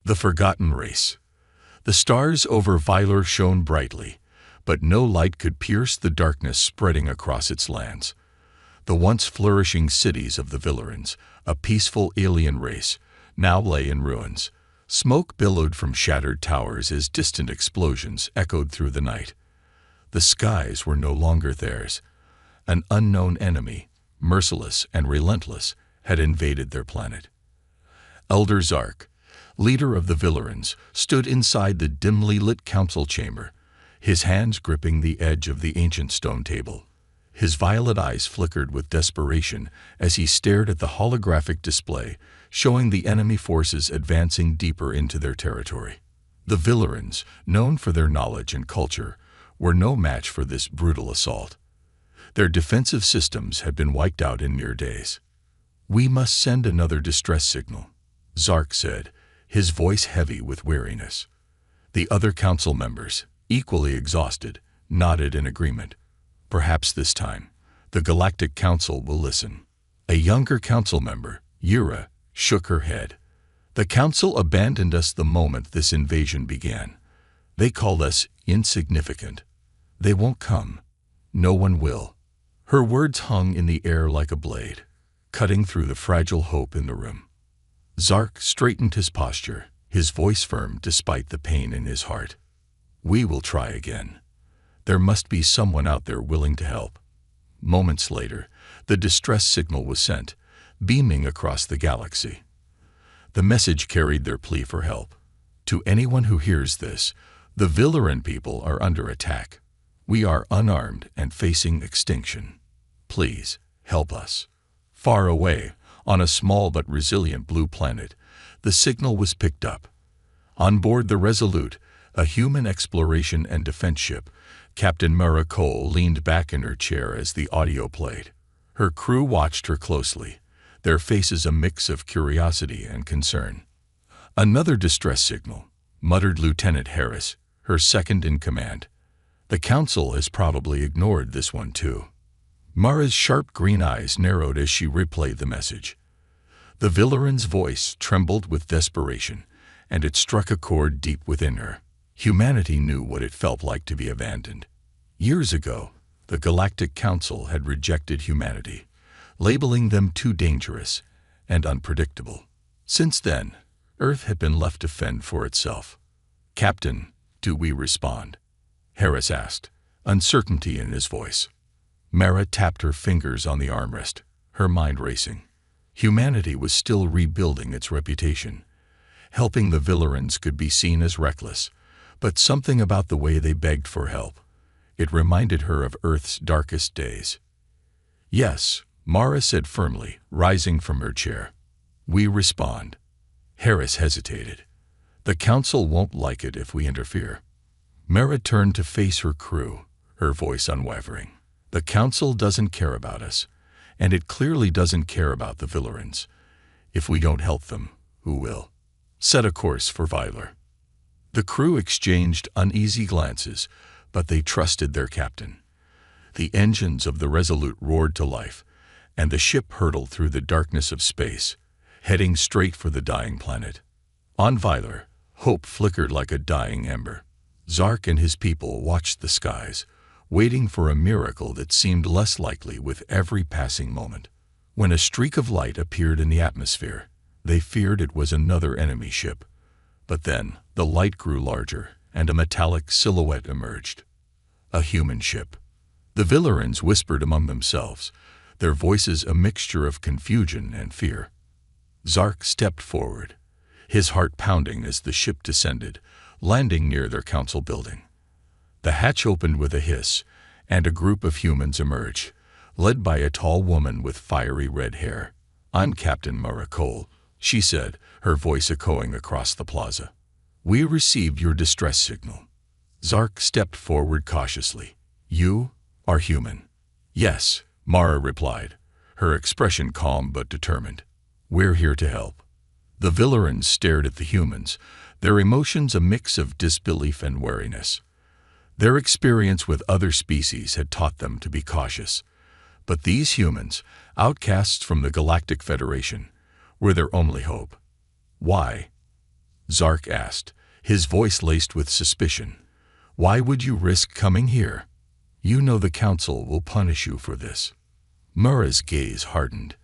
The Forgotten Race. The stars over Vylar shone brightly, but no light could pierce the darkness spreading across its lands. The once flourishing cities of the Villarans, a peaceful alien race, now lay in ruins. Smoke billowed from shattered towers as distant explosions echoed through the night. The skies were no longer theirs. An unknown enemy, merciless and relentless, had invaded their planet. Elder Zark, leader of the Villarans, stood inside the dimly lit council chamber, his hands gripping the edge of the ancient stone table. His violet eyes flickered with desperation as he stared at the holographic display, showing the enemy forces advancing deeper into their territory. The Villarans, known for their knowledge and culture, were no match for this brutal assault. Their defensive systems had been wiped out in mere days. "We must send another distress signal," Zark said, his voice heavy with weariness. The other council members, equally exhausted, nodded in agreement. "Perhaps this time, the Galactic Council will listen." A younger council member, Yura, shook her head. "The council abandoned us the moment this invasion began. They called us insignificant. They won't come. No one will." Her words hung in the air like a blade, cutting through the fragile hope in the room. Zark straightened his posture, his voice firm despite the pain in his heart. "We will try again. There must be someone out there willing to help." Moments later, the distress signal was sent, beaming across the galaxy. The message carried their plea for help. "To anyone who hears this, the Villaran people are under attack. We are unarmed and facing extinction. Please, help us." Far away, on a small but resilient blue planet, the signal was picked up. On board the Resolute, a human exploration and defense ship, Captain Mara Cole leaned back in her chair as the audio played. Her crew watched her closely, their faces a mix of curiosity and concern. "Another distress signal," muttered Lieutenant Harris, her second in command. "The Council has probably ignored this one too." Mara's sharp green eyes narrowed as she replayed the message. The Villaran's voice trembled with desperation, and it struck a chord deep within her. Humanity knew what it felt like to be abandoned. Years ago, the Galactic Council had rejected humanity, labeling them too dangerous and unpredictable. Since then, Earth had been left to fend for itself. "Captain, do we respond?" Harris asked, uncertainty in his voice. Mara tapped her fingers on the armrest, her mind racing. Humanity was still rebuilding its reputation. Helping the Villarans could be seen as reckless, but something about the way they begged for help. It reminded her of Earth's darkest days. "Yes," Mara said firmly, rising from her chair. "We respond." Harris hesitated. "The Council won't like it if we interfere." Mara turned to face her crew, her voice unwavering. "The Council doesn't care about us, and it clearly doesn't care about the Villarans. If we don't help them, who will? Set a course for Vylar." The crew exchanged uneasy glances, but they trusted their captain. The engines of the Resolute roared to life, and the ship hurtled through the darkness of space, heading straight for the dying planet. On Vylar, hope flickered like a dying ember. Zark and his people watched the skies, waiting for a miracle that seemed less likely with every passing moment. When a streak of light appeared in the atmosphere, they feared it was another enemy ship. But then, the light grew larger, and a metallic silhouette emerged. A human ship. The Villarans whispered among themselves, their voices a mixture of confusion and fear. Zark stepped forward, his heart pounding as the ship descended, landing near their council building. The hatch opened with a hiss, and a group of humans emerged, led by a tall woman with fiery red hair. "I'm Captain Mara Cole," she said, her voice echoing across the plaza. "We received your distress signal." Zark stepped forward cautiously. "You are human." "Yes," Mara replied, her expression calm but determined. "We're here to help." The Villarans stared at the humans, their emotions a mix of disbelief and wariness. Their experience with other species had taught them to be cautious. But these humans, outcasts from the Galactic Federation, were their only hope. "Why?" Zark asked, his voice laced with suspicion. "Why would you risk coming here? You know the Council will punish you for this." Mura's gaze hardened.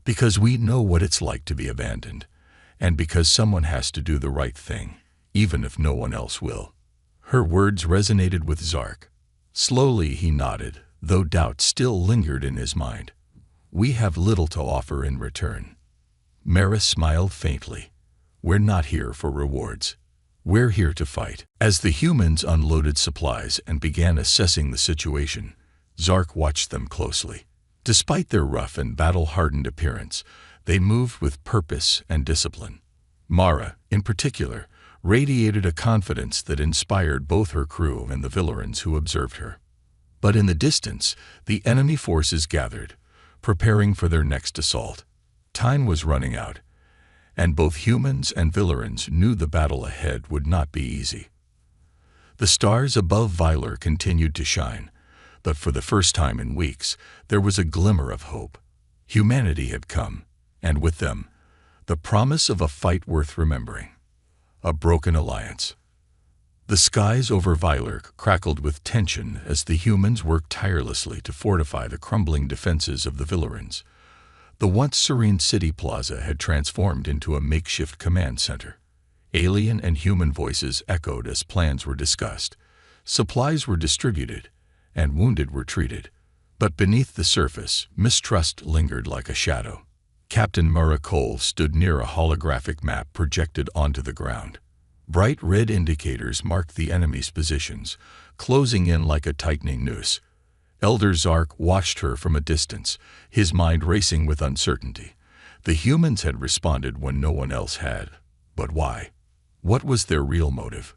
"Because we know what it's like to be abandoned, and because someone has to do the right thing, even if no one else will." Her words resonated with Zark. Slowly he nodded, though doubt still lingered in his mind. "We have little to offer in return." Mara smiled faintly. "We're not here for rewards. We're here to fight." As the humans unloaded supplies and began assessing the situation, Zark watched them closely. Despite their rough and battle-hardened appearance, they moved with purpose and discipline. Mara, in particular, radiated a confidence that inspired both her crew and the Villarans who observed her. But in the distance, the enemy forces gathered, preparing for their next assault. Time was running out, and both humans and Villarans knew the battle ahead would not be easy. The stars above Vylar continued to shine, but for the first time in weeks, there was a glimmer of hope. Humanity had come, and with them, the promise of a fight worth remembering. A broken alliance. The skies over Vylar crackled with tension as the humans worked tirelessly to fortify the crumbling defenses of the Villarans. The once serene city plaza had transformed into a makeshift command center. Alien and human voices echoed as plans were discussed. Supplies were distributed, and wounded were treated. But beneath the surface, mistrust lingered like a shadow. Captain Mura Cole stood near a holographic map projected onto the ground. Bright red indicators marked the enemy's positions, closing in like a tightening noose. Elder Zark watched her from a distance, his mind racing with uncertainty. The humans had responded when no one else had. But why? What was their real motive?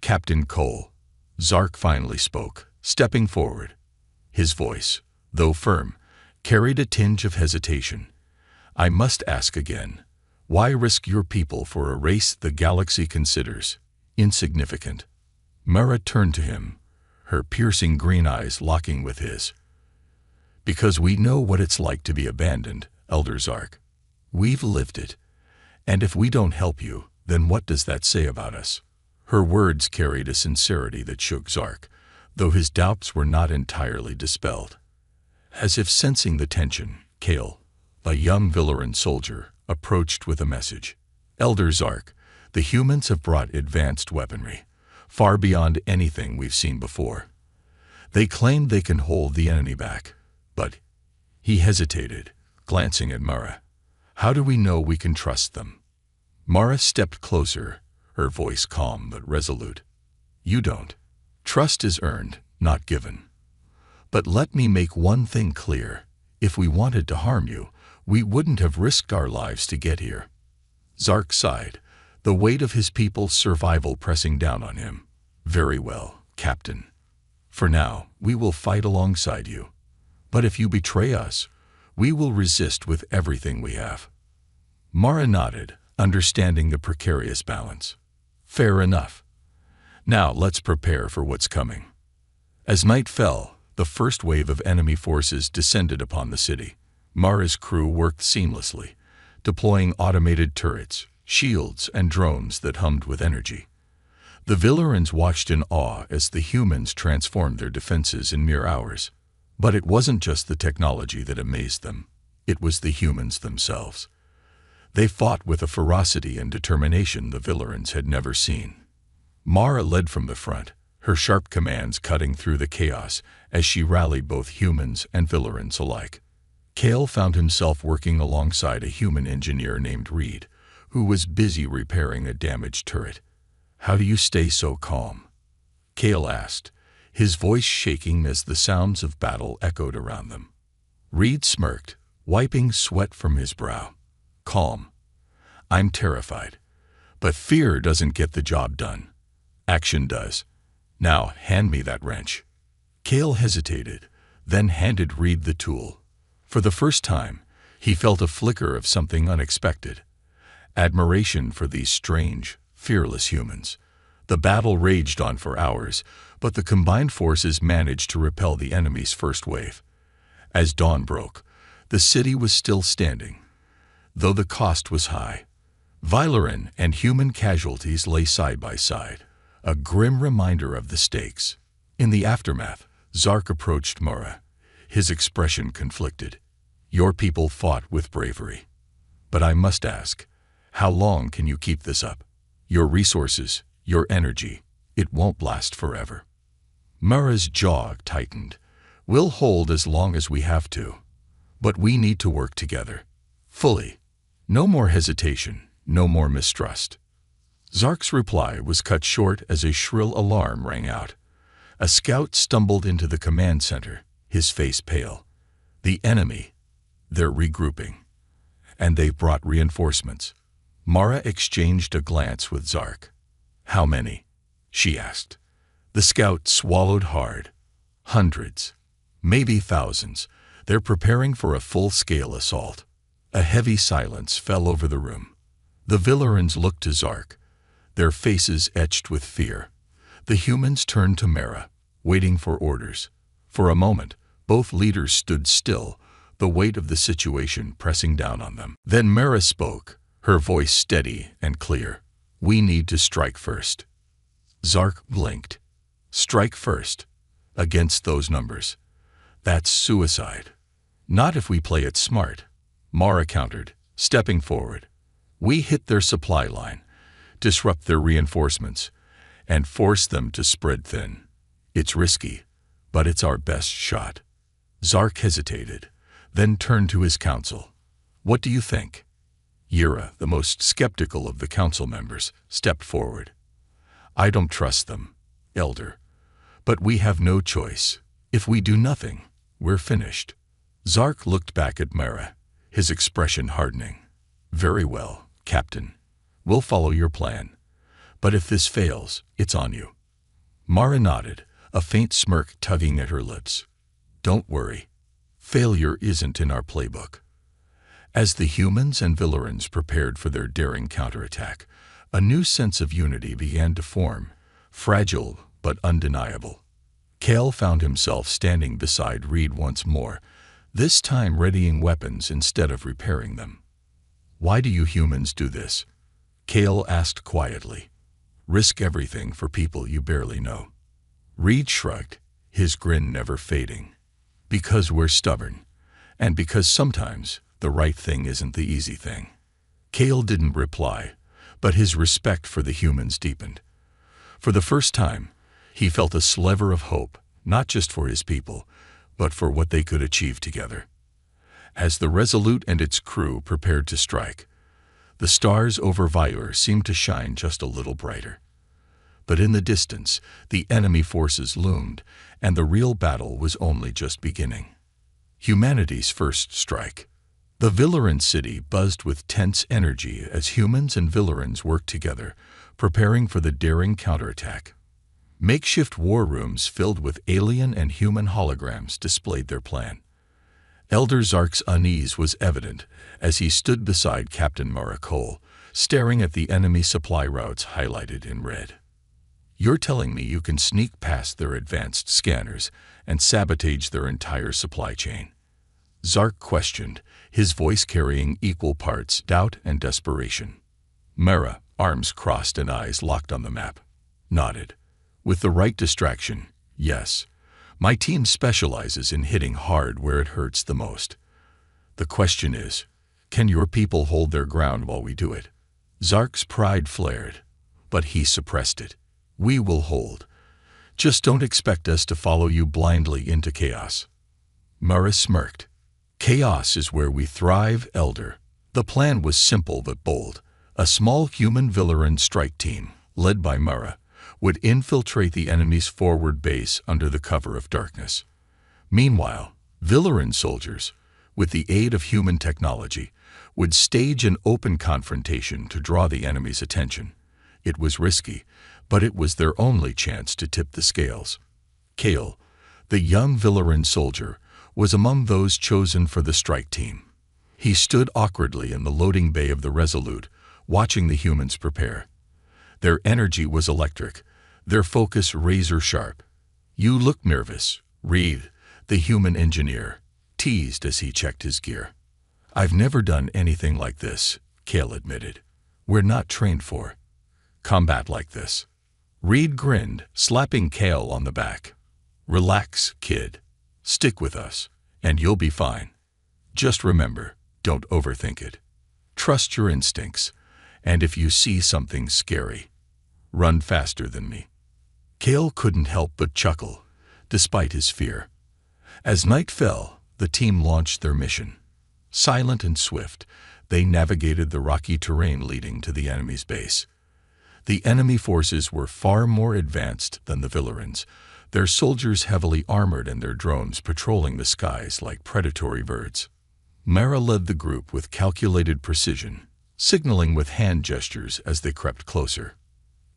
"Captain Cole," Zark finally spoke, stepping forward. His voice, though firm, carried a tinge of hesitation. "I must ask again, why risk your people for a race the galaxy considers insignificant?" Mara turned to him, her piercing green eyes locking with his. "Because we know what it's like to be abandoned, Elder Zark. We've lived it. And if we don't help you, then what does that say about us?" Her words carried a sincerity that shook Zark, though his doubts were not entirely dispelled. As if sensing the tension, Kale, a young Villaran soldier, approached with a message. "Elder Zark, the humans have brought advanced weaponry, far beyond anything we've seen before. They claim they can hold the enemy back, but..." He hesitated, glancing at Mara. "How do we know we can trust them?" Mara stepped closer, her voice calm but resolute. "You don't. Trust is earned, not given. But let me make one thing clear. If we wanted to harm you, we wouldn't have risked our lives to get here." Zark sighed, the weight of his people's survival pressing down on him. "Very well, Captain. For now, we will fight alongside you. But if you betray us, we will resist with everything we have." Mara nodded, understanding the precarious balance. "Fair enough. Now let's prepare for what's coming." As night fell, the first wave of enemy forces descended upon the city. Mara's crew worked seamlessly, deploying automated turrets, shields, and drones that hummed with energy. The Villarans watched in awe as the humans transformed their defenses in mere hours. But it wasn't just the technology that amazed them. It was the humans themselves. They fought with a ferocity and determination the Villarans had never seen. Mara led from the front, her sharp commands cutting through the chaos as she rallied both humans and Villarans alike. Kale found himself working alongside a human engineer named Reed, who was busy repairing a damaged turret. "How do you stay so calm?" Kale asked, his voice shaking as the sounds of battle echoed around them. Reed smirked, wiping sweat from his brow. "Calm. I'm terrified. But fear doesn't get the job done. Action does. Now hand me that wrench." Kale hesitated, then handed Reed the tool. For the first time, he felt a flicker of something unexpected. Admiration for these strange, fearless humans. The battle raged on for hours, but the combined forces managed to repel the enemy's first wave. As dawn broke, the city was still standing, though the cost was high. Vyleran and human casualties lay side by side, a grim reminder of the stakes. In the aftermath, Zark approached Mara, his expression conflicted. Your people fought with bravery. But I must ask, how long can you keep this up? Your resources, your energy, it won't last forever. Mara's jaw tightened. We'll hold as long as we have to. But we need to work together. Fully. No more hesitation, no more mistrust. Zark's reply was cut short as a shrill alarm rang out. A scout stumbled into the command center, his face pale. The enemy. They're regrouping. And they've brought reinforcements. Mara exchanged a glance with Zark. How many? She asked. The scout swallowed hard. Hundreds. Maybe thousands. They're preparing for a full-scale assault. A heavy silence fell over the room. The Villarans looked to Zark, their faces etched with fear. The humans turned to Mara, waiting for orders. For a moment, both leaders stood still, the weight of the situation pressing down on them. Then Mara spoke, her voice steady and clear. We need to strike first. Zark blinked. Strike first? Against those numbers. That's suicide. Not if we play it smart, Mara countered, stepping forward. We hit their supply line, disrupt their reinforcements, and force them to spread thin. It's risky, but it's our best shot. Zark hesitated, then turned to his council. What do you think? Yura, the most skeptical of the council members, stepped forward. I don't trust them, Elder. But we have no choice. If we do nothing, we're finished. Zark looked back at Mara, his expression hardening. Very well, Captain. We'll follow your plan. But if this fails, it's on you. Mara nodded, a faint smirk tugging at her lips. Don't worry. Failure isn't in our playbook. As the humans and Villarans prepared for their daring counterattack, a new sense of unity began to form, fragile but undeniable. Kale found himself standing beside Reed once more, this time readying weapons instead of repairing them. Why do you humans do this? Kale asked quietly. Risk everything for people you barely know. Reed shrugged, his grin never fading. Because we're stubborn, and because sometimes the right thing isn't the easy thing. Kale didn't reply, but his respect for the humans deepened. For the first time, he felt a sliver of hope, not just for his people, but for what they could achieve together. As the Resolute and its crew prepared to strike, the stars over Vyler seemed to shine just a little brighter. But in the distance, the enemy forces loomed, and the real battle was only just beginning. Humanity's first strike. The Villaran city buzzed with tense energy as humans and Villarans worked together, preparing for the daring counterattack. Makeshift war rooms filled with alien and human holograms displayed their plan. Elder Zark's unease was evident as he stood beside Captain Mara Cole, staring at the enemy supply routes highlighted in red. You're telling me you can sneak past their advanced scanners and sabotage their entire supply chain? Zark questioned, his voice carrying equal parts doubt and desperation. Mara, arms crossed and eyes locked on the map, nodded. With the right distraction, yes. My team specializes in hitting hard where it hurts the most. The question is, can your people hold their ground while we do it? Zark's pride flared, but he suppressed it. We will hold. Just don't expect us to follow you blindly into chaos. Mara smirked. Chaos is where we thrive, Elder. The plan was simple but bold. A small human Villaran strike team, led by Mara, would infiltrate the enemy's forward base under the cover of darkness. Meanwhile, Villaran soldiers, with the aid of human technology, would stage an open confrontation to draw the enemy's attention. It was risky, but it was their only chance to tip the scales. Kale, the young Villaran soldier, was among those chosen for the strike team. He stood awkwardly in the loading bay of the Resolute, watching the humans prepare. Their energy was electric, their focus razor-sharp. You look nervous, Reed, the human engineer, teased as he checked his gear. I've never done anything like this, Kale admitted. We're not trained for combat like this. Reed grinned, slapping Kale on the back. Relax, kid. Stick with us, and you'll be fine. Just remember, don't overthink it. Trust your instincts, and if you see something scary, run faster than me. Kale couldn't help but chuckle, despite his fear. As night fell, the team launched their mission. Silent and swift, they navigated the rocky terrain leading to the enemy's base. The enemy forces were far more advanced than the Villarans, their soldiers heavily armored and their drones patrolling the skies like predatory birds. Mara led the group with calculated precision, signaling with hand gestures as they crept closer.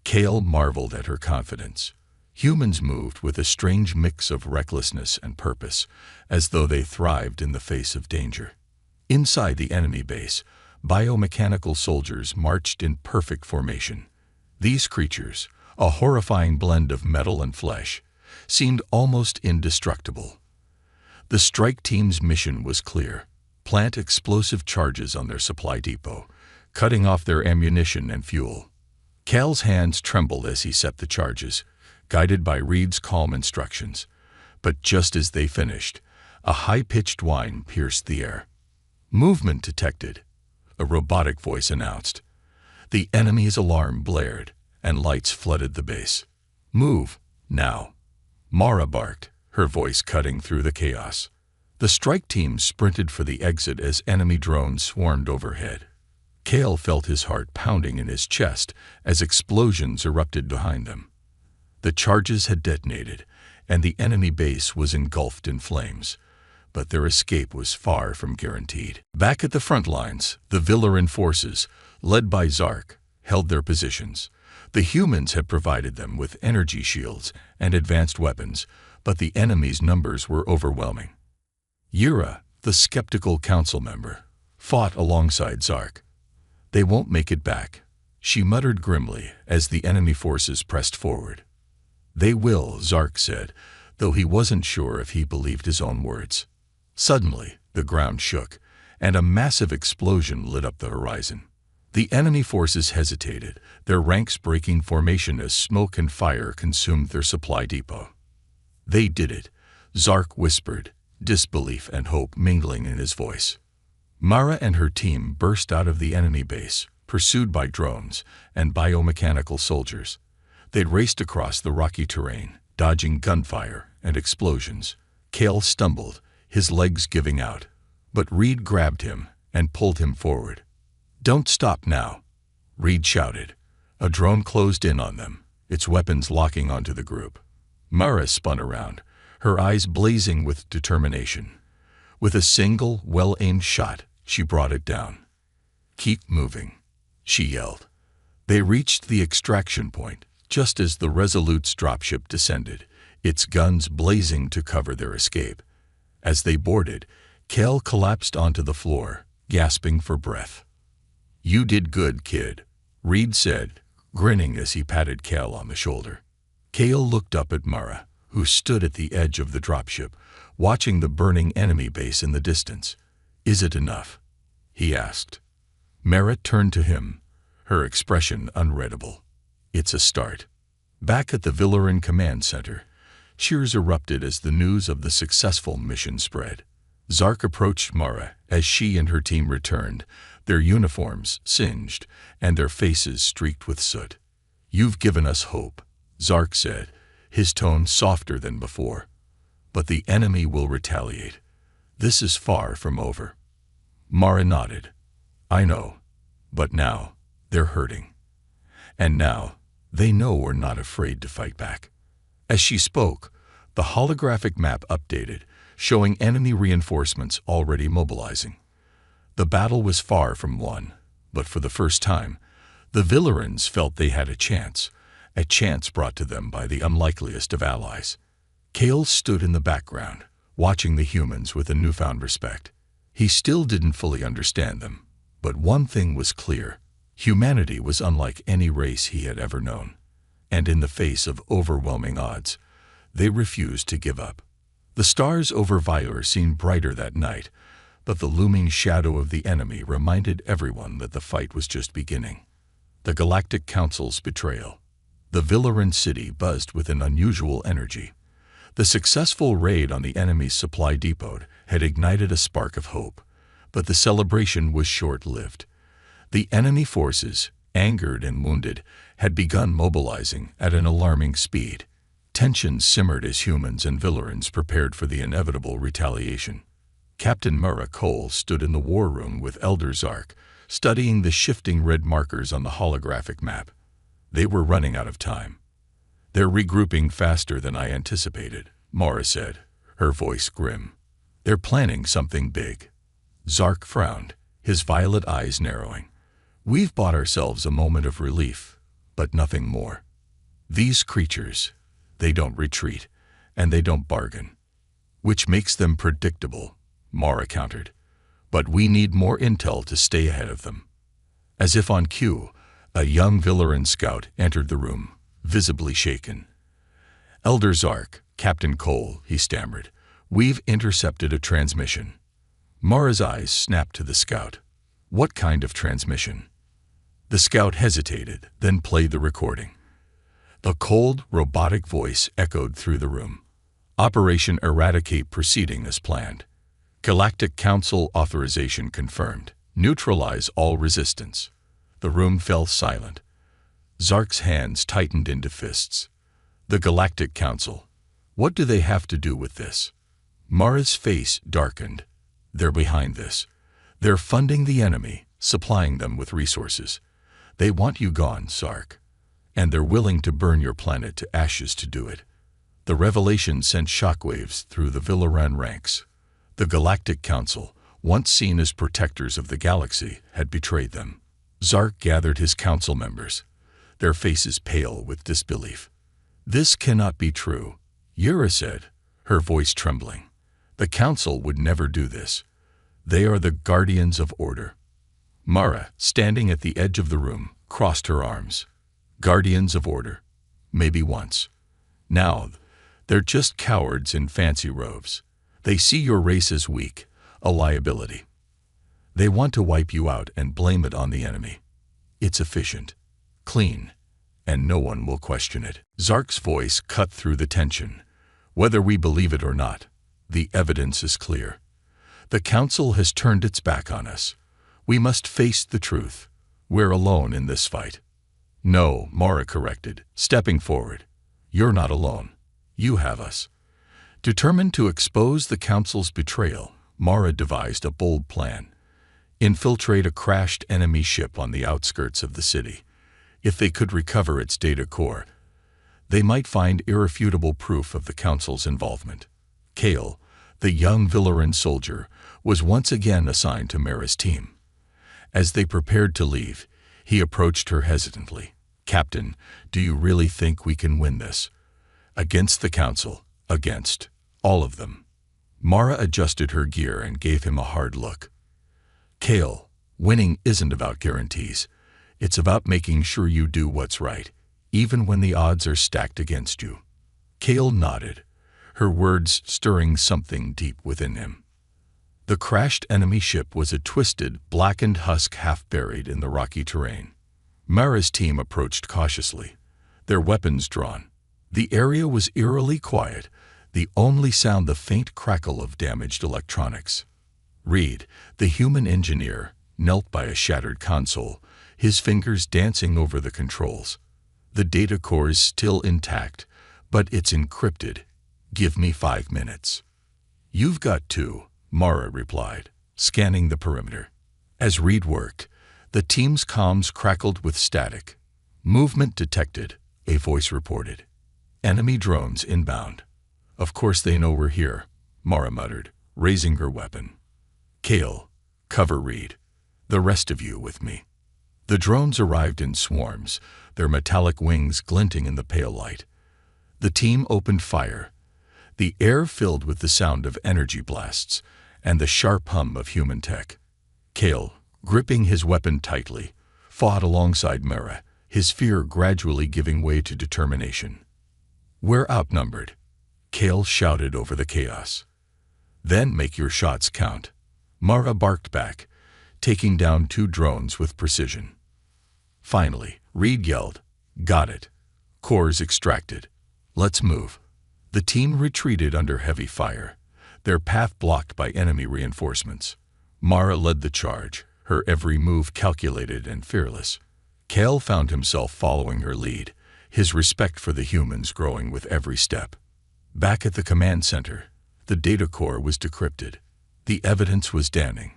Kale marveled at her confidence. Humans moved with a strange mix of recklessness and purpose, as though they thrived in the face of danger. Inside the enemy base, biomechanical soldiers marched in perfect formation. These creatures, a horrifying blend of metal and flesh, seemed almost indestructible. The strike team's mission was clear: plant explosive charges on their supply depot, cutting off their ammunition and fuel. Cal's hands trembled as he set the charges, guided by Reed's calm instructions. But just as they finished, a high-pitched whine pierced the air. "Movement detected," a robotic voice announced. The enemy's alarm blared, and lights flooded the base. "Move, now," Mara barked, her voice cutting through the chaos. The strike team sprinted for the exit as enemy drones swarmed overhead. Kale felt his heart pounding in his chest as explosions erupted behind them. The charges had detonated, and the enemy base was engulfed in flames, but their escape was far from guaranteed. Back at the front lines, the Villaran forces, led by Zark, held their positions. The humans had provided them with energy shields and advanced weapons, but the enemy's numbers were overwhelming. Yura, the skeptical council member, fought alongside Zark. "They won't make it back," she muttered grimly as the enemy forces pressed forward. "They will," Zark said, though he wasn't sure if he believed his own words. Suddenly, the ground shook, and a massive explosion lit up the horizon. The enemy forces hesitated, their ranks breaking formation as smoke and fire consumed their supply depot. "They did it," Zark whispered, disbelief and hope mingling in his voice. Mara and her team burst out of the enemy base, pursued by drones and biomechanical soldiers. They'd raced across the rocky terrain, dodging gunfire and explosions. Kale stumbled, his legs giving out, but Reed grabbed him and pulled him forward. "Don't stop now," Reed shouted. A drone closed in on them, its weapons locking onto the group. Mara spun around, her eyes blazing with determination. With a single, well-aimed shot, she brought it down. "Keep moving," she yelled. They reached the extraction point just as the Resolute's dropship descended, its guns blazing to cover their escape. As they boarded, Kale collapsed onto the floor, gasping for breath. "You did good, kid," Reed said, grinning as he patted Kale on the shoulder. Kale looked up at Mara, who stood at the edge of the dropship, watching the burning enemy base in the distance. "Is it enough?" he asked. Mara turned to him, her expression unreadable. "It's a start." Back at the Villaran Command Center, cheers erupted as the news of the successful mission spread. Zark approached Mara as she and her team returned, their uniforms singed and their faces streaked with soot. "You've given us hope," Zark said, his tone softer than before. "But the enemy will retaliate. This is far from over." Mara nodded. "I know, but now they're hurting. And now they know we're not afraid to fight back." As she spoke, the holographic map updated, showing enemy reinforcements already mobilizing. The battle was far from won, but for the first time, the Villarans felt they had a chance brought to them by the unlikeliest of allies. Kale stood in the background, watching the humans with a newfound respect. He still didn't fully understand them, but one thing was clear: humanity was unlike any race he had ever known. And in the face of overwhelming odds, they refused to give up. The stars over Vyler seemed brighter that night, but the looming shadow of the enemy reminded everyone that the fight was just beginning. The Galactic Council's betrayal. The Villarin city buzzed with an unusual energy. The successful raid on the enemy's supply depot had ignited a spark of hope, but the celebration was short-lived. The enemy forces, angered and wounded, had begun mobilizing at an alarming speed. Tensions simmered as humans and Villarins prepared for the inevitable retaliation. Captain Mara Cole stood in the war room with Elder Zark, studying the shifting red markers on the holographic map. They were running out of time. "They're regrouping faster than I anticipated," Mara said, her voice grim. "They're planning something big." Zark frowned, his violet eyes narrowing. "We've bought ourselves a moment of relief, but nothing more. These creatures, they don't retreat, and they don't bargain. Which makes them predictable," Mara countered. "But we need more intel to stay ahead of them." As if on cue, a young Villarin scout entered the room, visibly shaken. "Elder Zark, Captain Cole," he stammered, "we've intercepted a transmission." Mara's eyes snapped to the scout. "What kind of transmission?" The scout hesitated, then played the recording. The cold, robotic voice echoed through the room. "Operation Eradicate proceeding as planned. Galactic Council authorization confirmed. Neutralize all resistance." The room fell silent. Zark's hands tightened into fists. "The Galactic Council. What do they have to do with this?" Mara's face darkened. "They're behind this. They're funding the enemy, supplying them with resources. They want you gone, Zark. And they're willing to burn your planet to ashes to do it." The revelation sent shockwaves through the Villaran ranks. The Galactic Council, once seen as protectors of the galaxy, had betrayed them. Zark gathered his council members, their faces pale with disbelief. "This cannot be true," Yura said, her voice trembling. "The council would never do this. They are the guardians of order." Mara, standing at the edge of the room, crossed her arms. "Guardians of order. Maybe once. Now, they're just cowards in fancy robes. They see your race as weak, a liability. They want to wipe you out and blame it on the enemy. It's efficient, clean, and no one will question it." Zark's voice cut through the tension. "Whether we believe it or not, the evidence is clear. The Council has turned its back on us. We must face the truth. We're alone in this fight." "No," Mara corrected, stepping forward. "You're not alone. You have us." Determined to expose the Council's betrayal, Mara devised a bold plan. Infiltrate a crashed enemy ship on the outskirts of the city. If they could recover its data core, they might find irrefutable proof of the Council's involvement. Kale, the young Villarin soldier, was once again assigned to Mara's team. As they prepared to leave, he approached her hesitantly. "Captain, do you really think we can win this? Against the Council, against all of them." Mara adjusted her gear and gave him a hard look. "Kale, winning isn't about guarantees. It's about making sure you do what's right, even when the odds are stacked against you." Kale nodded, her words stirring something deep within him. The crashed enemy ship was a twisted, blackened husk half buried in the rocky terrain. Mara's team approached cautiously, their weapons drawn. The area was eerily quiet, the only sound the faint crackle of damaged electronics. Reed, the human engineer, knelt by a shattered console, his fingers dancing over the controls. "The data core is still intact, but it's encrypted. Give me 5 minutes." "You've got 2, Mara replied, scanning the perimeter. As Reed worked, the team's comms crackled with static. "Movement detected," a voice reported. "Enemy drones inbound." "Of course they know we're here," Mara muttered, raising her weapon. "Kale, cover Reed. The rest of you with me." The drones arrived in swarms, their metallic wings glinting in the pale light. The team opened fire, the air filled with the sound of energy blasts and the sharp hum of human tech. Kale, gripping his weapon tightly, fought alongside Mara, his fear gradually giving way to determination. "We're outnumbered," Kale shouted over the chaos. "Then make your shots count." Mara barked back, taking down 2 drones with precision. Finally, Reed yelled, "Got it. Cores extracted. Let's move." The team retreated under heavy fire, their path blocked by enemy reinforcements. Mara led the charge, her every move calculated and fearless. Cale found himself following her lead, his respect for the humans growing with every step. Back at the command center, the data core was decrypted. The evidence was damning.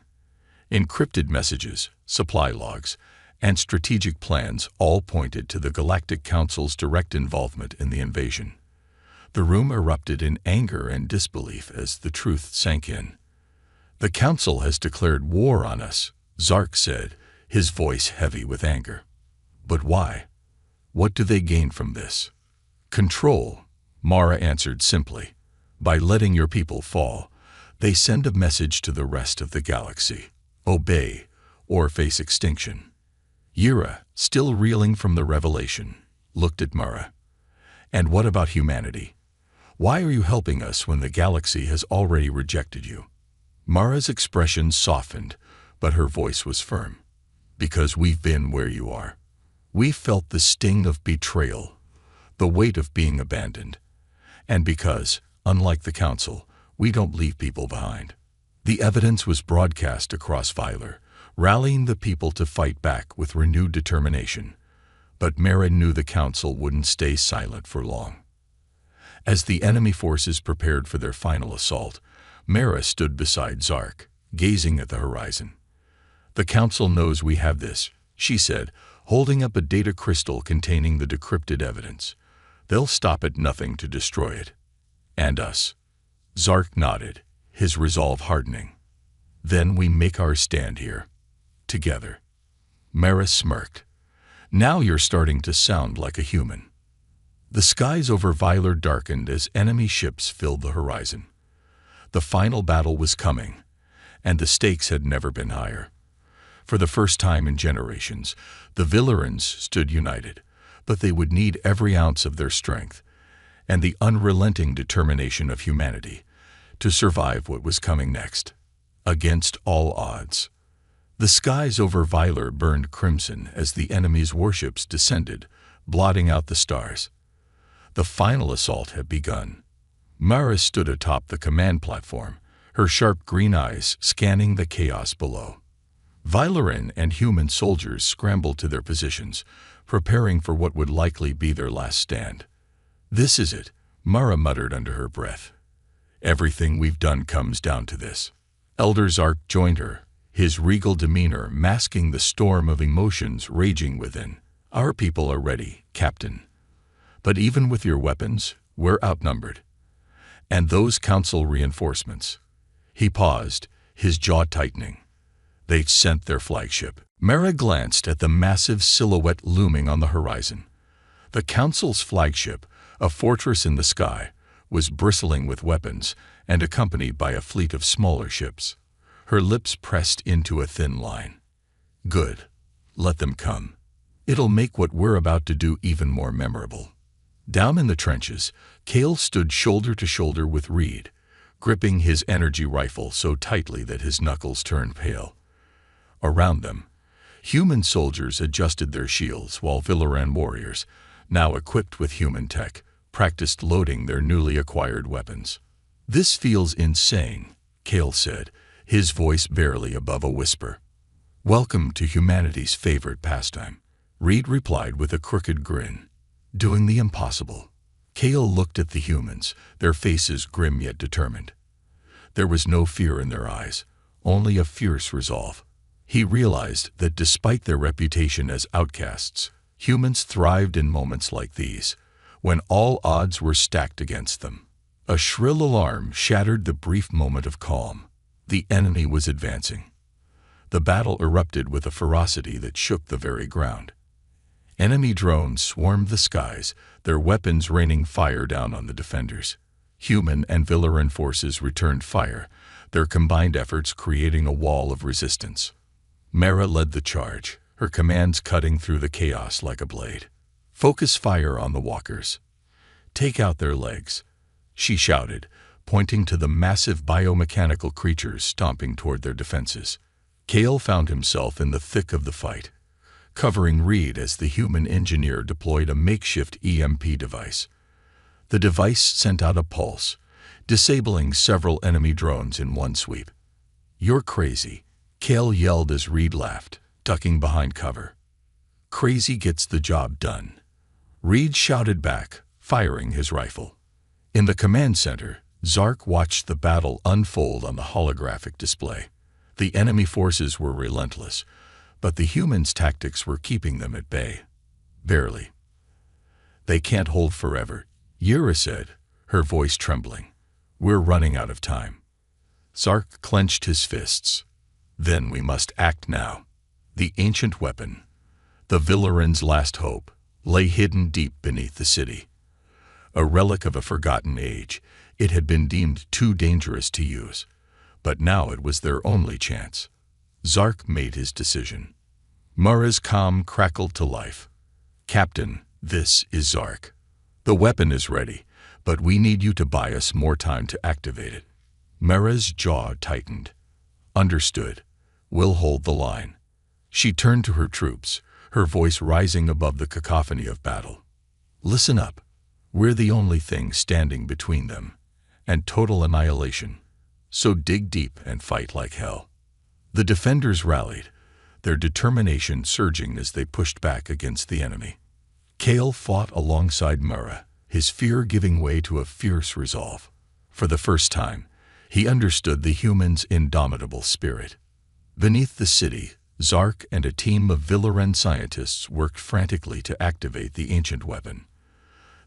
Encrypted messages, supply logs, and strategic plans all pointed to the Galactic Council's direct involvement in the invasion. The room erupted in anger and disbelief as the truth sank in. "The Council has declared war on us," Zark said, his voice heavy with anger. "But why? What do they gain from this?" "Control," Mara answered simply. "By letting your people fall, they send a message to the rest of the galaxy. Obey, or face extinction." Yura, still reeling from the revelation, looked at Mara. "And what about humanity? Why are you helping us when the galaxy has already rejected you?" Mara's expression softened, but her voice was firm. "Because we've been where you are. We felt the sting of betrayal, the weight of being abandoned. And because, unlike the Council, we don't leave people behind." The evidence was broadcast across Vyler, rallying the people to fight back with renewed determination. But Mara knew the Council wouldn't stay silent for long. As the enemy forces prepared for their final assault, Mara stood beside Zark, gazing at the horizon. "The Council knows we have this," she said, holding up a data crystal containing the decrypted evidence. "They'll stop at nothing to destroy it. And us." Zark nodded, his resolve hardening. "Then we make our stand here. Together." Mara smirked. "Now you're starting to sound like a human." The skies over Vyler darkened as enemy ships filled the horizon. The final battle was coming, and the stakes had never been higher. For the first time in generations, the Villarans stood united, but they would need every ounce of their strength and the unrelenting determination of humanity to survive what was coming next, against all odds. The skies over Vyler burned crimson as the enemy's warships descended, blotting out the stars. The final assault had begun. Mara stood atop the command platform, her sharp green eyes scanning the chaos below. Vyleran and human soldiers scrambled to their positions, preparing for what would likely be their last stand. "This is it," Mara muttered under her breath. "Everything we've done comes down to this." Elder Zark joined her, his regal demeanor masking the storm of emotions raging within. "Our people are ready, Captain. But even with your weapons, we're outnumbered. And those Council reinforcements." He paused, his jaw tightening. "They've sent their flagship." Mara glanced at the massive silhouette looming on the horizon. The Council's flagship, a fortress in the sky, was bristling with weapons and accompanied by a fleet of smaller ships. Her lips pressed into a thin line. "Good. Let them come. It'll make what we're about to do even more memorable." Down in the trenches, Cale stood shoulder to shoulder with Reed, gripping his energy rifle so tightly that his knuckles turned pale. Around them, human soldiers adjusted their shields while Villaran warriors, now equipped with human tech, practiced loading their newly acquired weapons. "This feels insane," Cale said, his voice barely above a whisper. "Welcome to humanity's favorite pastime," Reed replied with a crooked grin. "Doing the impossible." Cale looked at the humans, their faces grim yet determined. There was no fear in their eyes, only a fierce resolve. He realized that despite their reputation as outcasts, humans thrived in moments like these, when all odds were stacked against them. A shrill alarm shattered the brief moment of calm. The enemy was advancing. The battle erupted with a ferocity that shook the very ground. Enemy drones swarmed the skies, their weapons raining fire down on the defenders. Human and Villaran forces returned fire, their combined efforts creating a wall of resistance. Mara led the charge, her commands cutting through the chaos like a blade. "Focus fire on the walkers. Take out their legs," she shouted, pointing to the massive biomechanical creatures stomping toward their defenses. Cale found himself in the thick of the fight. covering Reed as the human engineer deployed a makeshift EMP device. The device sent out a pulse, disabling several enemy drones in one sweep. "You're crazy," Cale yelled as Reed laughed, ducking behind cover. "Crazy gets the job done," Reed shouted back, firing his rifle. In the command center, Zark watched the battle unfold on the holographic display. The enemy forces were relentless, but the humans' tactics were keeping them at bay. Barely. "They can't hold forever," Yura said, her voice trembling. "We're running out of time." Zark clenched his fists. "Then we must act now." The ancient weapon, the Villarin's last hope, lay hidden deep beneath the city. A relic of a forgotten age, it had been deemed too dangerous to use, but now it was their only chance. Zark made his decision. Mara's comm crackled to life. "Captain, this is Zark. The weapon is ready, but we need you to buy us more time to activate it." Mara's jaw tightened. "Understood. We'll hold the line." She turned to her troops, her voice rising above the cacophony of battle. "Listen up. We're the only thing standing between them and total annihilation. So dig deep and fight like hell." The defenders rallied, their determination surging as they pushed back against the enemy. Cale fought alongside Mara, his fear giving way to a fierce resolve. For the first time, he understood the humans' indomitable spirit. Beneath the city, Zark and a team of Villarin scientists worked frantically to activate the ancient weapon.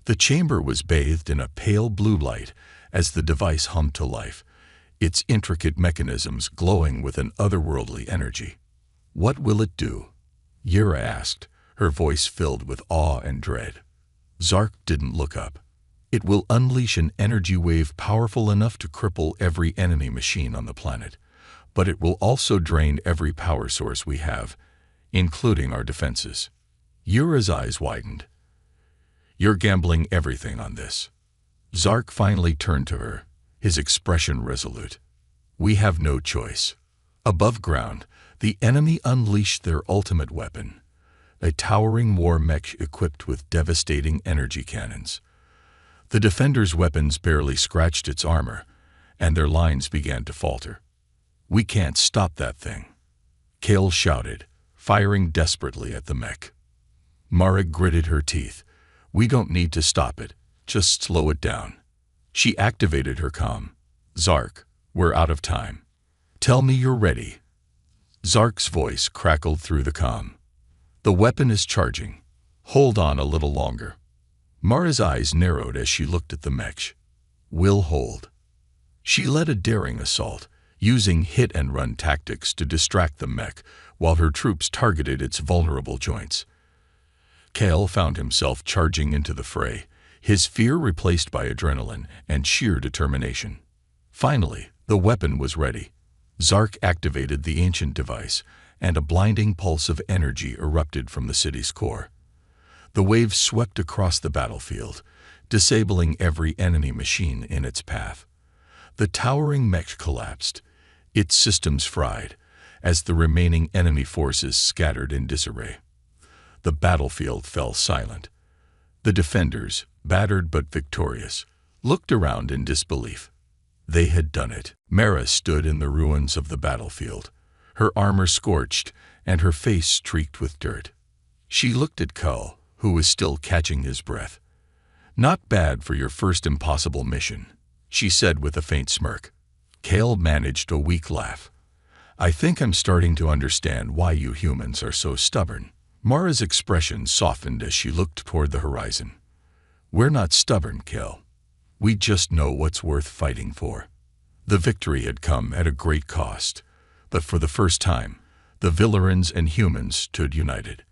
The chamber was bathed in a pale blue light as the device hummed to life, its intricate mechanisms glowing with an otherworldly energy. "What will it do?" Yura asked, her voice filled with awe and dread. Zark didn't look up. "It will unleash an energy wave powerful enough to cripple every enemy machine on the planet, but it will also drain every power source we have, including our defenses." Yura's eyes widened. "You're gambling everything on this." Zark finally turned to her, his expression resolute. "We have no choice." Above ground, the enemy unleashed their ultimate weapon, a towering war mech equipped with devastating energy cannons. The defenders' weapons barely scratched its armor, and their lines began to falter. "We can't stop that thing," Cale shouted, firing desperately at the mech. Mara gritted her teeth. "We don't need to stop it, just slow it down." She activated her comm. "Zark, we're out of time. Tell me you're ready." Zark's voice crackled through the comm. "The weapon is charging. Hold on a little longer." Mara's eyes narrowed as she looked at the mech. "We'll hold." She led a daring assault, using hit-and-run tactics to distract the mech while her troops targeted its vulnerable joints. Cale found himself charging into the fray, his fear replaced by adrenaline and sheer determination. Finally, the weapon was ready. Zark activated the ancient device, and a blinding pulse of energy erupted from the city's core. The wave swept across the battlefield, disabling every enemy machine in its path. The towering mech collapsed, its systems fried, as the remaining enemy forces scattered in disarray. The battlefield fell silent. The defenders, battered but victorious, looked around in disbelief. They had done it. Mara stood in the ruins of the battlefield, her armor scorched and her face streaked with dirt. She looked at Cale, who was still catching his breath. "Not bad for your first impossible mission," she said with a faint smirk. Cale managed a weak laugh. "I think I'm starting to understand why you humans are so stubborn." Mara's expression softened as she looked toward the horizon. "We're not stubborn, Cale. We just know what's worth fighting for." The victory had come at a great cost, but for the first time, the Villarins and humans stood united.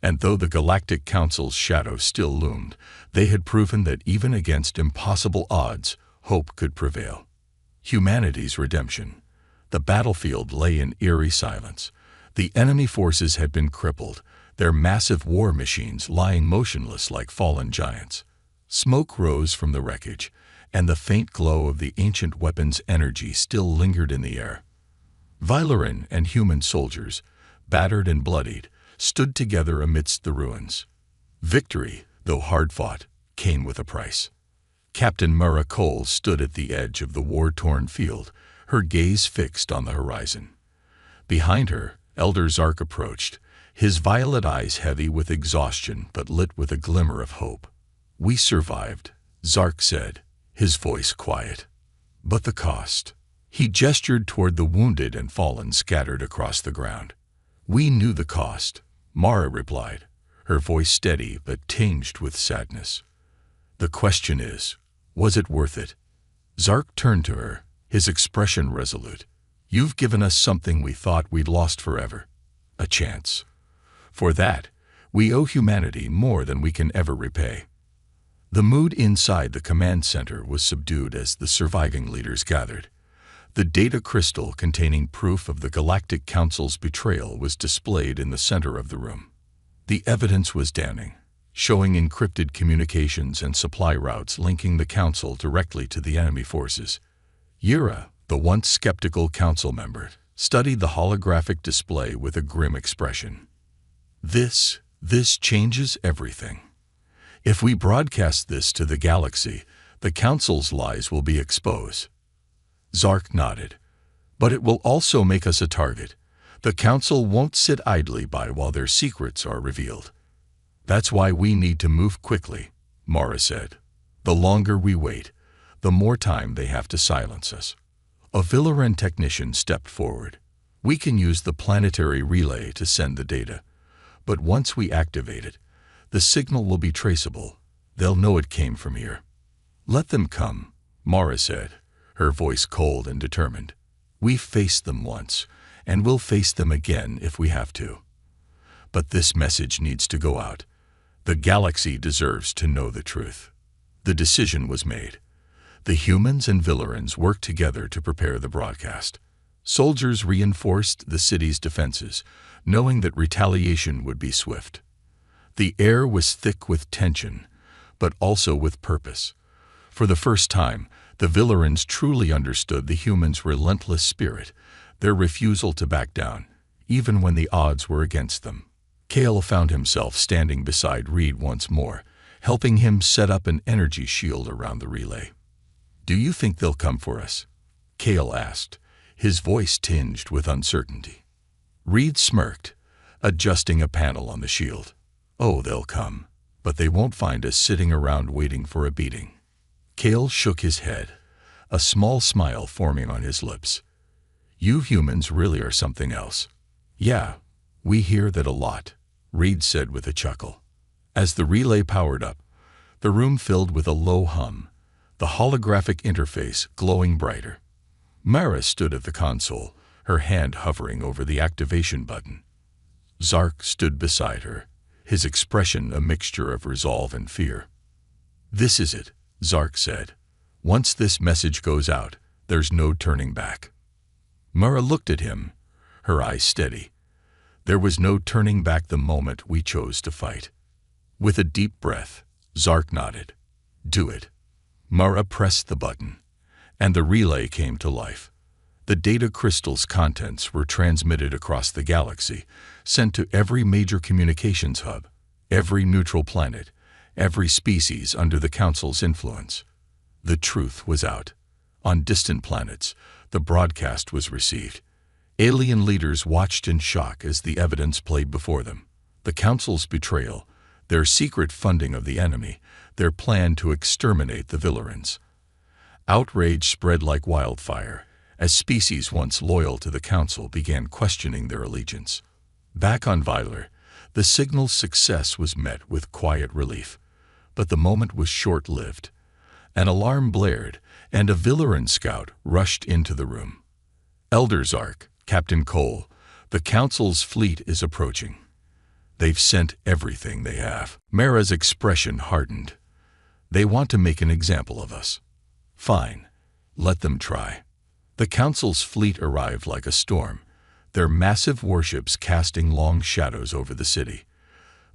And though the Galactic Council's shadow still loomed, they had proven that even against impossible odds, hope could prevail. Humanity's redemption. The battlefield lay in eerie silence. The enemy forces had been crippled, their massive war machines lying motionless like fallen giants. Smoke rose from the wreckage, and the faint glow of the ancient weapon's energy still lingered in the air. Villarin and human soldiers, battered and bloodied, stood together amidst the ruins. Victory, though hard-fought, came with a price. Captain Mara Cole stood at the edge of the war-torn field, her gaze fixed on the horizon. Behind her, Elder Zark approached, his violet eyes heavy with exhaustion but lit with a glimmer of hope. "We survived," Zark said, his voice quiet. "But the cost." He gestured toward the wounded and fallen scattered across the ground. "We knew the cost," Mara replied, her voice steady but tinged with sadness. "The question is, was it worth it?" Zark turned to her, his expression resolute. "You've given us something we thought we'd lost forever. A chance. For that, we owe humanity more than we can ever repay." The mood inside the command center was subdued as the surviving leaders gathered. The data crystal containing proof of the Galactic Council's betrayal was displayed in the center of the room. The evidence was damning, showing encrypted communications and supply routes linking the Council directly to the enemy forces. Yura, the once skeptical Council member, studied the holographic display with a grim expression. This changes everything. If we broadcast this to the galaxy, the Council's lies will be exposed." Zark nodded. "But it will also make us a target. The Council won't sit idly by while their secrets are revealed." "That's why we need to move quickly," Mara said. "The longer we wait, the more time they have to silence us." A Villaran technician stepped forward. "We can use the planetary relay to send the data. But once we activate it, the signal will be traceable. They'll know it came from here." "Let them come," Mara said, her voice cold and determined. "We've faced them once, and we'll face them again if we have to. But this message needs to go out. The galaxy deserves to know the truth." The decision was made. The humans and Villarans worked together to prepare the broadcast. Soldiers reinforced the city's defenses, knowing that retaliation would be swift. The air was thick with tension, but also with purpose. For the first time, the Villarans truly understood the humans' relentless spirit, their refusal to back down, even when the odds were against them. Kale found himself standing beside Reed once more, helping him set up an energy shield around the relay. "Do you think they'll come for us?" Kale asked, his voice tinged with uncertainty. Reed smirked, adjusting a panel on the shield. "Oh, they'll come, but they won't find us sitting around waiting for a beating." Kale shook his head, a small smile forming on his lips. "You humans really are something else." "Yeah, we hear that a lot," Reed said with a chuckle. As the relay powered up, the room filled with a low hum, the holographic interface glowing brighter. Mara stood at the console, her hand hovering over the activation button. Zark stood beside her, his expression a mixture of resolve and fear. "This is it," Zark said. "Once this message goes out, there's no turning back." Mara looked at him, her eyes steady. "There was no turning back the moment we chose to fight." With a deep breath, Zark nodded. "Do it." Mara pressed the button, and the relay came to life. The data crystal's contents were transmitted across the galaxy, sent to every major communications hub, every neutral planet, every species under the Council's influence. The truth was out. On distant planets, the broadcast was received. Alien leaders watched in shock as the evidence played before them. The Council's betrayal, their secret funding of the enemy, their plan to exterminate the Villarans. Outrage spread like wildfire, as species once loyal to the Council began questioning their allegiance. Back on Vylar, the signal's success was met with quiet relief. But the moment was short-lived. An alarm blared, and a Villaran scout rushed into the room. "Elder Zark, Captain Cole, the Council's fleet is approaching. They've sent everything they have." Mara's expression hardened. "They want to make an example of us." "Fine. Let them try." The Council's fleet arrived like a storm, their massive warships casting long shadows over the city.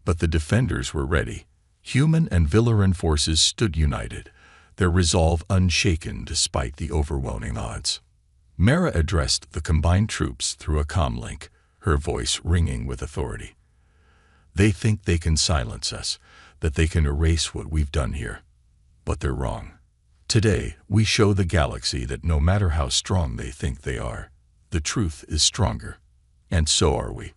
But the defenders were ready. Human and Villaran forces stood united, their resolve unshaken despite the overwhelming odds. Mara addressed the combined troops through a comm link, her voice ringing with authority. They think they can silence us, that they can erase what we've done here. But they're wrong. Today, we show the galaxy that no matter how strong they think they are, the truth is stronger. And so are we.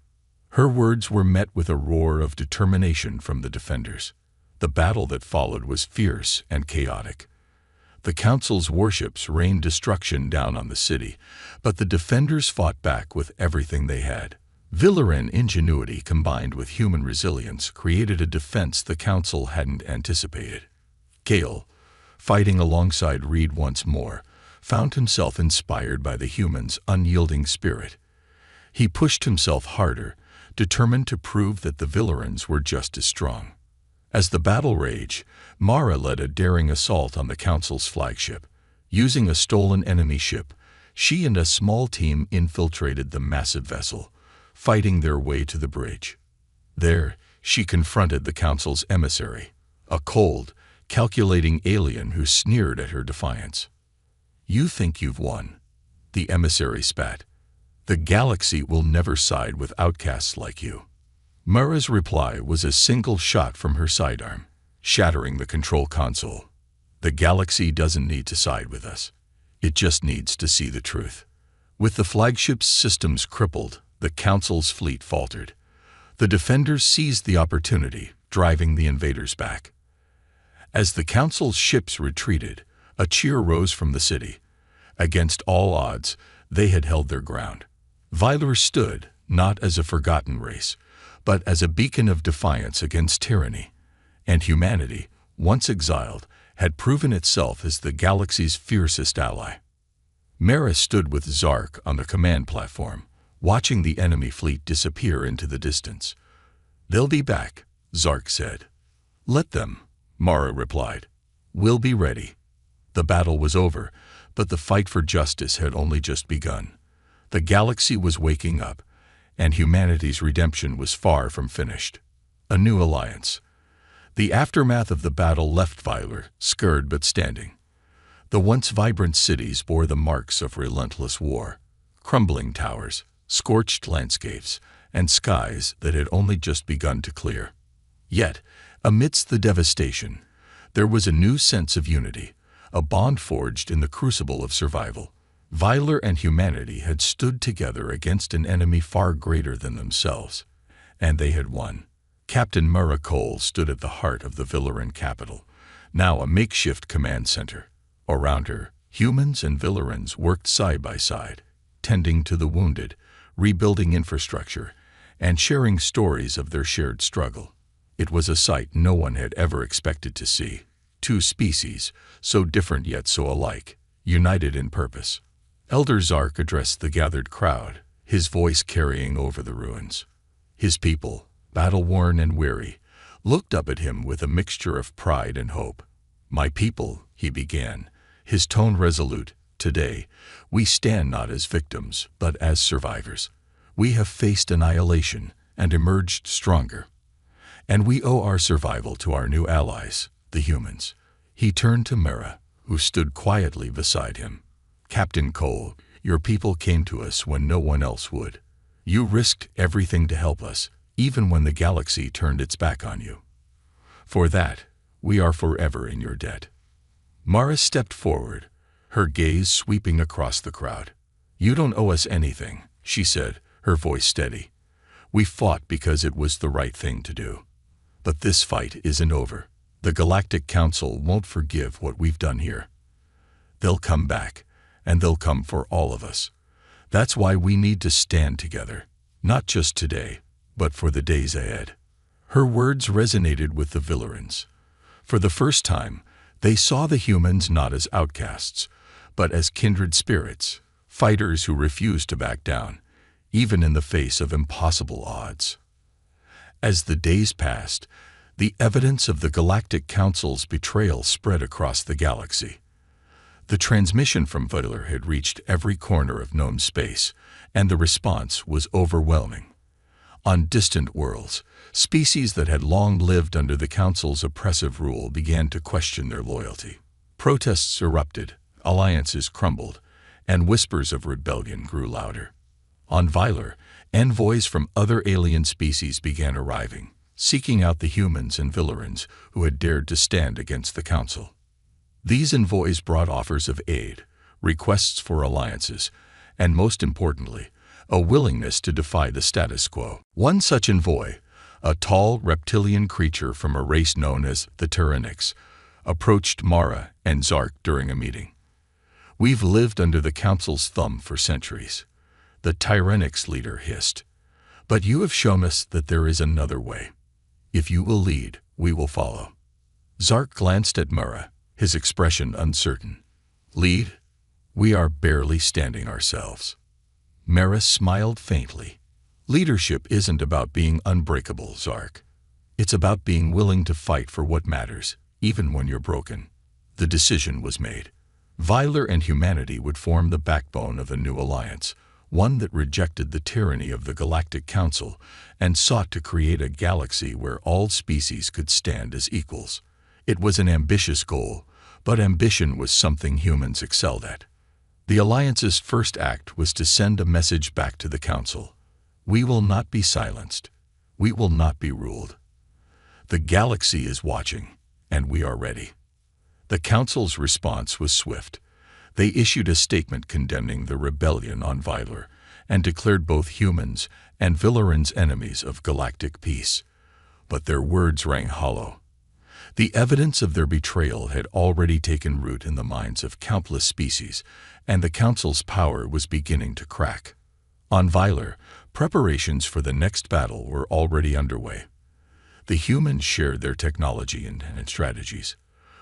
Her words were met with a roar of determination from the defenders. The battle that followed was fierce and chaotic. The Council's warships rained destruction down on the city, but the defenders fought back with everything they had. Villarin ingenuity combined with human resilience created a defense the Council hadn't anticipated. Gale, fighting alongside Reed once more, found himself inspired by the humans' unyielding spirit. He pushed himself harder, determined to prove that the Villarins were just as strong. As the battle raged, Mara led a daring assault on the Council's flagship. Using a stolen enemy ship, she and a small team infiltrated the massive vessel, fighting their way to the bridge. There, she confronted the Council's emissary, a cold, calculating alien who sneered at her defiance. "You think you've won," the emissary spat. "The galaxy will never side with outcasts like you." Mara's reply was a single shot from her sidearm, shattering the control console. "The galaxy doesn't need to side with us. It just needs to see the truth." With the flagship's systems crippled, the Council's fleet faltered. The defenders seized the opportunity, driving the invaders back. As the Council's ships retreated, a cheer rose from the city. Against all odds, they had held their ground. Vylar stood, not as a forgotten race, but as a beacon of defiance against tyranny. And humanity, once exiled, had proven itself as the galaxy's fiercest ally. Mara stood with Zark on the command platform, watching the enemy fleet disappear into the distance. "They'll be back," Zark said. "Let them," Mara replied. "We'll be ready." The battle was over, but the fight for justice had only just begun. The galaxy was waking up, and humanity's redemption was far from finished. A new alliance. The aftermath of the battle left Vylar, scared but standing. The once vibrant cities bore the marks of relentless war. Crumbling towers, scorched landscapes, and skies that had only just begun to clear. Yet, amidst the devastation, there was a new sense of unity, a bond forged in the crucible of survival. Vylar and humanity had stood together against an enemy far greater than themselves, and they had won. Captain Mara Cole stood at the heart of the Villarin capital, now a makeshift command center. Around her, humans and Villarins worked side by side, tending to the wounded, rebuilding infrastructure, and sharing stories of their shared struggle. It was a sight no one had ever expected to see. Two species, so different yet so alike, united in purpose. Elder Zark addressed the gathered crowd, his voice carrying over the ruins. His people, battle-worn and weary, looked up at him with a mixture of pride and hope. "My people," he began, his tone resolute, "today, we stand not as victims, but as survivors. We have faced annihilation and emerged stronger. And we owe our survival to our new allies, the humans." He turned to Mara, who stood quietly beside him. "Captain Cole, your people came to us when no one else would. You risked everything to help us, even when the galaxy turned its back on you. For that, we are forever in your debt." Mara stepped forward, her gaze sweeping across the crowd. "You don't owe us anything," she said, her voice steady. "We fought because it was the right thing to do. But this fight isn't over. The Galactic Council won't forgive what we've done here. They'll come back, and they'll come for all of us. That's why we need to stand together, not just today, but for the days ahead." Her words resonated with the Villarins. For the first time, they saw the humans not as outcasts, but as kindred spirits, fighters who refused to back down, even in the face of impossible odds. As the days passed, the evidence of the Galactic Council's betrayal spread across the galaxy. The transmission from Vylar had reached every corner of known space, and the response was overwhelming. On distant worlds, species that had long lived under the Council's oppressive rule began to question their loyalty. Protests erupted, alliances crumbled, and whispers of rebellion grew louder. On Vylar, envoys from other alien species began arriving, seeking out the humans and Villarans who had dared to stand against the Council. These envoys brought offers of aid, requests for alliances, and most importantly, a willingness to defy the status quo. One such envoy, a tall reptilian creature from a race known as the Tyrannics, approached Mara and Zark during a meeting. "We've lived under the Council's thumb for centuries," the Tyrannics leader hissed. "But you have shown us that there is another way. If you will lead, we will follow." Zark glanced at Mara, his expression uncertain. "Lead? We are barely standing ourselves." Mara smiled faintly. "Leadership isn't about being unbreakable, Zark. It's about being willing to fight for what matters, even when you're broken." The decision was made. Vylar and humanity would form the backbone of a new alliance, one that rejected the tyranny of the Galactic Council and sought to create a galaxy where all species could stand as equals. It was an ambitious goal, but ambition was something humans excelled at. The Alliance's first act was to send a message back to the Council. "We will not be silenced. We will not be ruled. The galaxy is watching, and we are ready." The Council's response was swift. They issued a statement condemning the rebellion on Vylar and declared both humans and Villarans enemies of galactic peace. But their words rang hollow. The evidence of their betrayal had already taken root in the minds of countless species, and the Council's power was beginning to crack. On Vylar, preparations for the next battle were already underway. The humans shared their technology and strategies,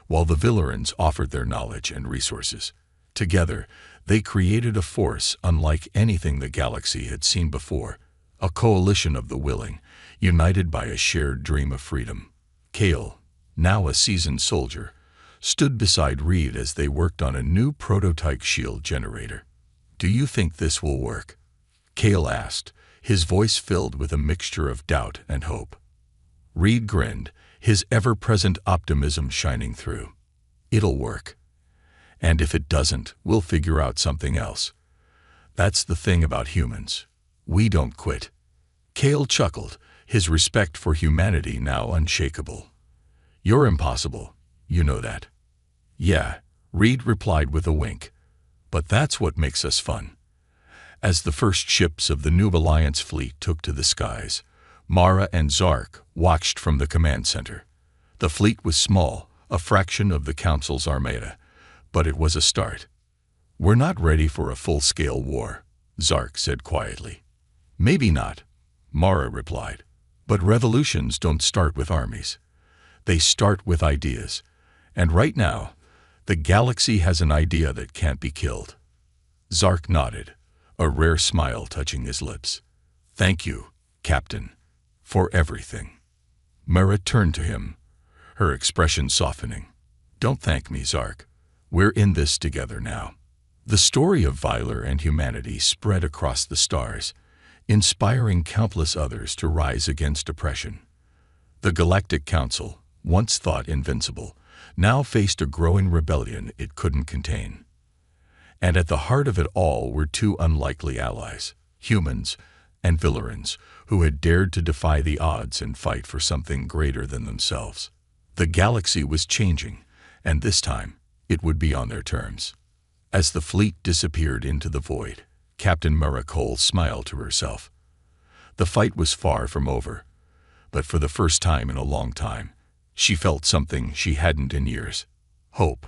while the Villarans offered their knowledge and resources. Together, they created a force unlike anything the galaxy had seen before, a coalition of the willing, united by a shared dream of freedom. Kale, now a seasoned soldier, stood beside Reed as they worked on a new prototype shield generator. "Do you think this will work?" Kale asked, his voice filled with a mixture of doubt and hope. Reed grinned, his ever-present optimism shining through. "It'll work. And if it doesn't, we'll figure out something else. That's the thing about humans. We don't quit." Kale chuckled, his respect for humanity now unshakable. "You're impossible. You know that." "Yeah," Reed replied with a wink. "But that's what makes us fun." As the first ships of the new Alliance fleet took to the skies, Mara and Zark watched from the command center. The fleet was small, a fraction of the Council's armada, but it was a start. "We're not ready for a full-scale war," Zark said quietly. "Maybe not," Mara replied. "But revolutions don't start with armies. They start with ideas. And right now, the galaxy has an idea that can't be killed." Zark nodded, a rare smile touching his lips. "Thank you, Captain, for everything." Mara turned to him, her expression softening. "Don't thank me, Zark. We're in this together now." The story of Vylar and humanity spread across the stars, inspiring countless others to rise against oppression. The Galactic Council, once thought invincible, now faced a growing rebellion it couldn't contain. And at the heart of it all were two unlikely allies, humans and Villarans, who had dared to defy the odds and fight for something greater than themselves. The galaxy was changing, and this time, it would be on their terms. As the fleet disappeared into the void, Captain Mara Cole smiled to herself. The fight was far from over, but for the first time in a long time, she felt something she hadn't in years: hope.